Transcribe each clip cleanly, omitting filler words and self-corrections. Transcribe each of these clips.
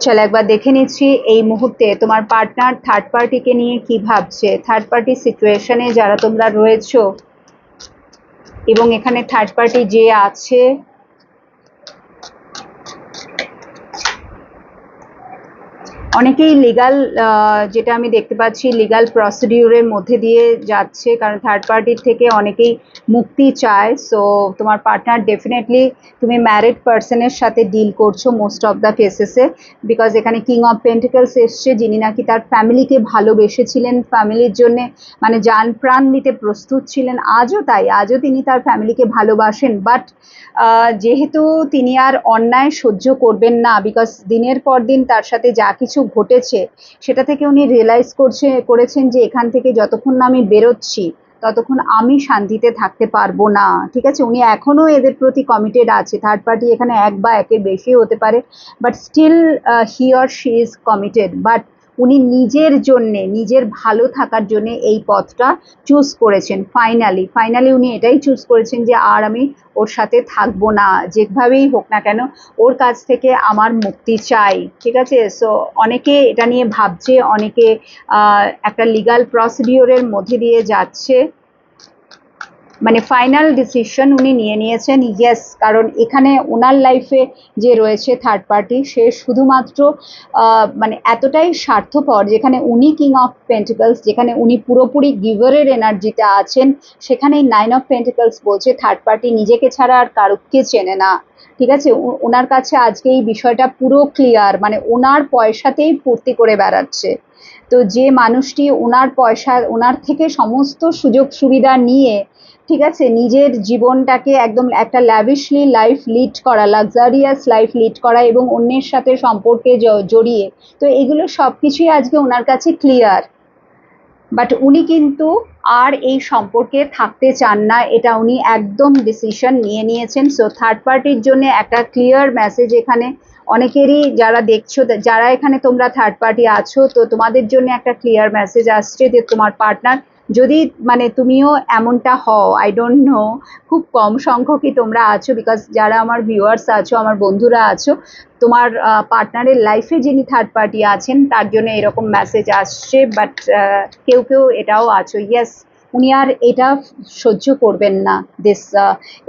চল একবার দেখে নিচ্ছি এই মুহূর্তে তোমার পার্টনার থার্ড পার্টিকে নিয়ে কি ভাবছে। থার্ড পার্টি সিচুয়েশনে যারা তোমরা রয়েছো এবং এখানে থার্ড পার্টি যে আছে, অনেকেই লিগাল, যেটা আমি দেখতে পাচ্ছি লিগাল প্রসিডিউরের মধ্যে দিয়ে যাচ্ছে, কারণ থার্ড পার্টির থেকে অনেকেই মুক্তি চায়। সো তোমার পার্টনার ডেফিনেটলি, তুমি ম্যারিড পার্সনের সাথে ডিল করছো মোস্ট অফ দ্য কেসেসে, বিকজ এখানে কিং অফ পেন্টিকলস এসছে, যিনি নাকি তার ফ্যামিলিকে ভালোবেসেছিলেন, ফ্যামিলির জন্য মানে জান প্রাণ দিতে প্রস্তুত ছিলেন, আজও তাই, আজও তিনি তার ফ্যামিলিকে ভালোবাসেন। বাট যেহেতু তিনি আর অন্যায় সহ্য করবেন না, বিকজ দিনের পর দিন তার সাথে যা কিছু ঘটেছে সেটা থেকে উনি রিয়েলাইজ করেছেন যে এখান থেকে যতক্ষণ না আমি বেরোচ্ছি ততক্ষণ আমি শান্তিতে থাকতে পারবো না। ঠিক আছে, উনি এখনো এদের প্রতি কমিটেড আছে। থার্ড পার্টি এখানে এক বা একের বেশি হতে পারে, but still he or she is committed. But উনি নিজের জন্যে, নিজের ভালো থাকার জন্য এই পথটা চুজ করেছেন। ফাইনালি উনি এটাই চুজ করেছেন যে আর আমি ওর সাথে থাকবো না, যেভাবেই হোক না কেন ওর কাছ থেকে আমার মুক্তি চাই। ঠিক আছে, সো অনেকে এটা নিয়ে ভাবছে, অনেকে একটা লিগাল প্রসিডিওরের মধ্যে দিয়ে যাচ্ছে, মানে ফাইনাল ডিসিশন উনি নিয়ে নিয়েছেন। ইয়েস, কারণ এখানে ওনার লাইফে যে রয়েছে থার্ড পার্টি, সে শুধুমাত্র মানে এতটাই স্বার্থপর, যেখানে উনি কিং অফ পেন্টিকলস, যেখানে উনি পুরোপুরি গিভারের এনার্জিতে আছেন, সেখানেই 9 অফ পেন্টিকলস বলছে থার্ড পার্টি নিজেকে ছাড়া আর কারুকে চেনে না। ঠিক আছে, ওনার কাছে আজকে এই বিষয়টা পুরো ক্লিয়ার, মানে ওনার পয়সাতেই ফুর্তি করে বেড়াচ্ছে। তো যে মানুষটি ওনার পয়সা, ওনার থেকে সমস্ত সুযোগ সুবিধা নিয়ে, ঠিক আছে, নিজের জীবনটাকে একদম একটা ল্যাভিশলি লাইফ লিড করা, লাক্সারিয়াস লাইফ লিড করা এবং অন্যের সাথে সম্পর্কে জড়িয়ে, তো এগুলো সব কিছুই আজকে ওনার কাছে ক্লিয়ার। বাট উনি কিন্তু আর এই সম্পর্কে থাকতে চান না, এটা উনি একদম ডিসিশন নিয়ে নিয়েছেন। সো থার্ড পার্টির জন্য একটা ক্লিয়ার মেসেজ এখানে অনেকেরই, যারা দেখছো, যারা এখানে তোমরা থার্ড পার্টি আছো, তো তোমাদের জন্য একটা ক্লিয়ার মেসেজ আসছে যে তোমার পার্টনার, যদি মানে তুমিও এমনটা হও, আই ডোন্ট নো, খুব কম সংখ্যকই তোমরা আছো, বিকজ যারা আমার ভিউয়ার্স আছো, আমার বন্ধুরা আছো, তোমার পার্টনারের লাইফে যিনি থার্ড পার্টি আছেন তার জন্য এরকম মেসেজ আসছে। বাট কেউ কেউ এটাও আছো, ইয়েস, উনি আর এটা সহ্য করবেন না, দিস,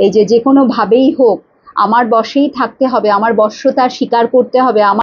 এই যে যে কোনোভাবেই হোক আমার বশেই থাকতে হবে, আমার বশ্যতা স্বীকার করতে হবে, আমার